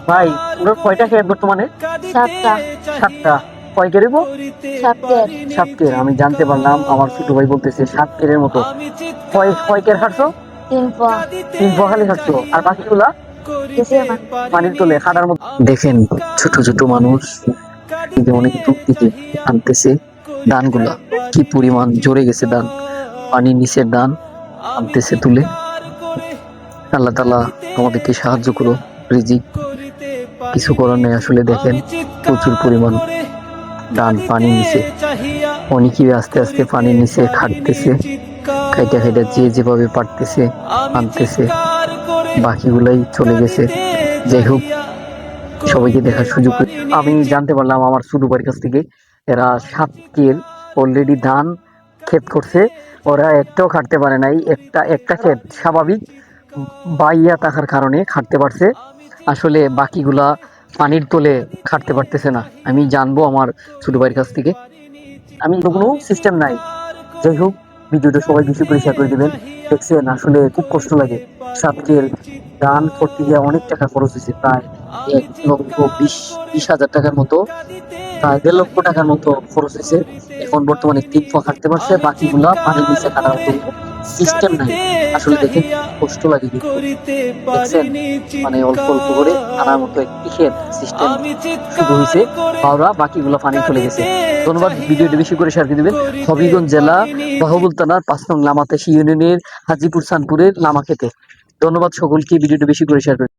ভাই ওরা কয়টা খেয়ে বর্তমানে? সাতটা। সাতটা। কয় কেরিব? সাতকের। সাতকের। আমি জানতে পারলাম আমার ছোট ভাই বলতেছে সাত কেরের মতো। কয় কয় কের হাঁটছো? 3 পা। 3 পা খালি হাঁটছো, আর বাকিগুলা গেছে না। পানির তলে খাটার মতো। দেখেন ছোট ছোট মানুষ দিকে অনেক দূর থেকে আনতেছে ধানগুলা, কি পরিমাণ জোরে গেছে ধান, পানির নিচের ধান আনতেছে তুলে। আল্লাহ তাআলা আমাদেরকে সাহায্য করো, রিজিক কিছু করার নেই আসলে। দেখেন প্রচুর পরিমাণ ধান পানির নিচে, অনেকেই আস্তে আস্তে পানির নিচে খাটতেছে, খাইটা খাইটা যে যেভাবে পারতেছে আনতেছে, বাকিগুলাই চলে গেছে। যাই হোক, সবাইকে দেখার সুযোগ আমি জানতে পারলাম আমার ছোট ভাইয়ের কাছ থেকে, এরা 7 কের অলরেডি ধান ক্ষেত করছে। ওরা একটাও খাটতে পারে নাই, একটা একটা ক্ষেত স্বাভাবিক বাইয়া থাকার কারণে খাটতে পারছে, আসলে বাকিগুলা পানির তলে খাটতে পারতেছে না। আমি জানবো আমার ছোট ভাইয়ের কাছ থেকে, আমি তো কোনো সিস্টেম নাই। যাই হোক, ভিডিওটা সবাই বেশি করে শেয়ার করে দেবেন। দেখছেন আসলে খুব কষ্ট লাগে। 7 কের ধান করতে গিয়ে অনেক টাকা খরচ হয়েছে, প্রায় 1,20,000 টাকার মতো, প্রায় 1.5 লক্ষ টাকার মতো খরচ হয়েছে। এখন বর্তমানে 3 পা কাটতে পারছে, বাকিগুলা পানির নিচে কাটার মতো সিস্টেম নাই। আসলে দেখেন কষ্ট লাগে কিন্তু, দেখছেন মানে অল্প অল্প করে আনার মতো একটি ক্ষেত সিস্টেম শুধু হয়েছে, পাওরা বাকিগুলো পানি চলে গেছে। ধন্যবাদ, ভিডিওটি বেশি করে শেয়ার করে দিবেন। হবিগঞ্জ জেলা বাহুবল থানার 5 নং লামাতেশি ইউনিয়নের হাজিপুর সানপুরের লামা খেতে। ধন্যবাদ সকলকে, ভিডিওটি বেশি করে শেয়ার করে